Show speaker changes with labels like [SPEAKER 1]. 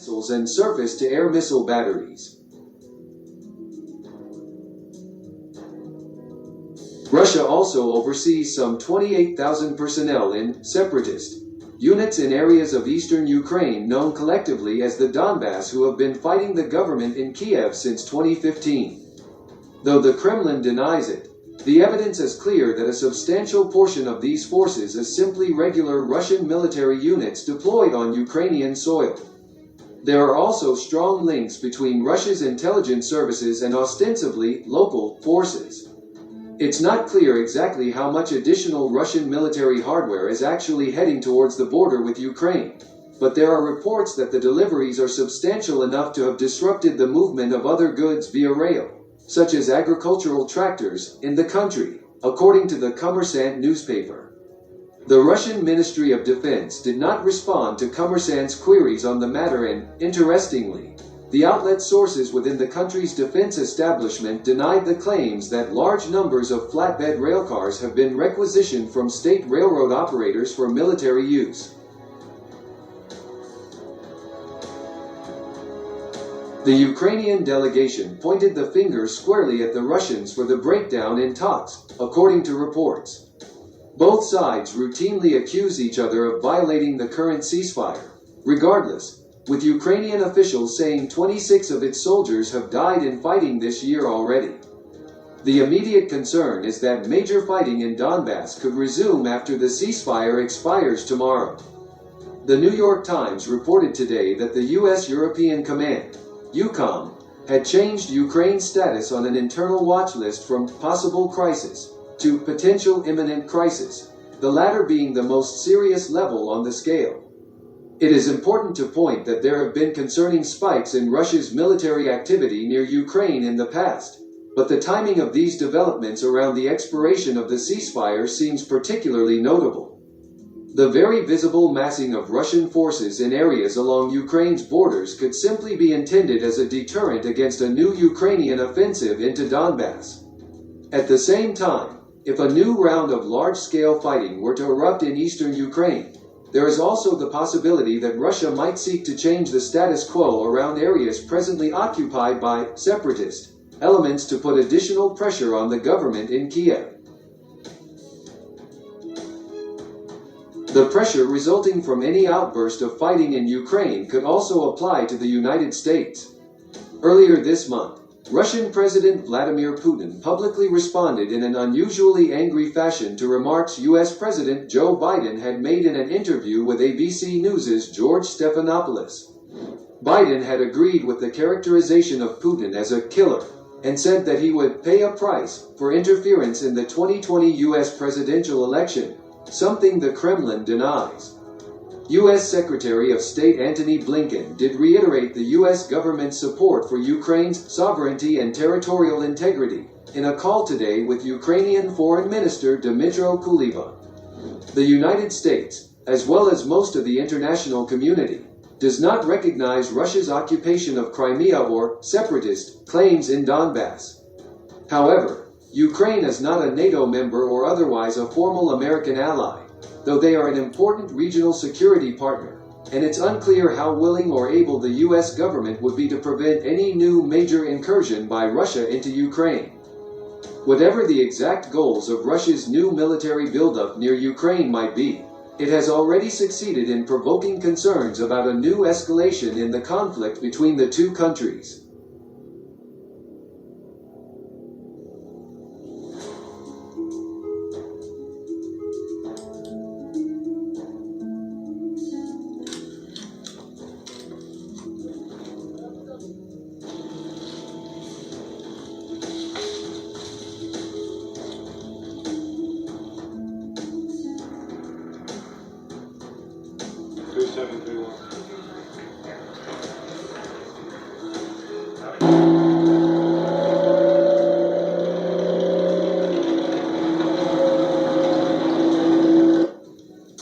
[SPEAKER 1] missiles and surface-to-air missile batteries. Russia also oversees some 28,000 personnel in separatist units in areas of eastern Ukraine known collectively as the Donbass who have been fighting the government in Kiev since 2015. Though the Kremlin denies it, the evidence is clear that a substantial portion of these forces is simply regular Russian military units deployed on Ukrainian soil. There are also strong links between Russia's intelligence services and ostensibly local forces. It's not clear exactly how much additional Russian military hardware is actually heading towards the border with Ukraine, but there are reports that the deliveries are substantial enough to have disrupted the movement of other goods via rail, such as agricultural tractors, in the country, according to the Kommersant newspaper. The Russian Ministry of Defense did not respond to Kommersant's queries on the matter and, interestingly, the outlet's sources within the country's defense establishment denied the claims that large numbers of flatbed railcars have been requisitioned from state railroad operators for military use. The Ukrainian delegation pointed the finger squarely at the Russians for the breakdown in talks, according to reports. Both sides routinely accuse each other of violating the current ceasefire. Regardless, with Ukrainian officials saying 26 of its soldiers have died in fighting this year already. The immediate concern is that major fighting in Donbass could resume after the ceasefire expires tomorrow. The New York Times reported today that the U.S. European Command, EUCOM, had changed Ukraine's status on an internal watch list from possible crisis to potential imminent crisis, the latter being the most serious level on the scale. It is important to point that there have been concerning spikes in Russia's military activity near Ukraine in the past, but the timing of these developments around the expiration of the ceasefire seems particularly notable. The very visible massing of Russian forces in areas along Ukraine's borders could simply be intended as a deterrent against a new Ukrainian offensive into Donbass. At the same time, if a new round of large-scale fighting were to erupt in eastern Ukraine, there is also the possibility that Russia might seek to change the status quo around areas presently occupied by separatist elements to put additional pressure on the government in Kiev. The pressure resulting from any outburst of fighting in Ukraine could also apply to the United States. Earlier this month, Russian President Vladimir Putin publicly responded in an unusually angry fashion to remarks U.S. President Joe Biden had made in an interview with ABC News' George Stephanopoulos. Biden had agreed with the characterization of Putin as a killer, and said that he would pay a price for interference in the 2020 U.S. presidential election, something the Kremlin denies. U.S. Secretary of State Antony Blinken did reiterate the U.S. government's support for Ukraine's sovereignty and territorial integrity in a call today with Ukrainian Foreign Minister Dmytro Kuleba. The United States, as well as most of the international community, does not recognize Russia's occupation of Crimea or separatist claims in Donbass. However, Ukraine is not a NATO member or otherwise a formal American ally, though they are an important regional security partner, and it's unclear how willing or able the U.S. government would be to prevent any new major incursion by Russia into Ukraine. Whatever the exact goals of Russia's new military buildup near Ukraine might be, it has already succeeded in provoking concerns about a new escalation in the conflict between the two countries.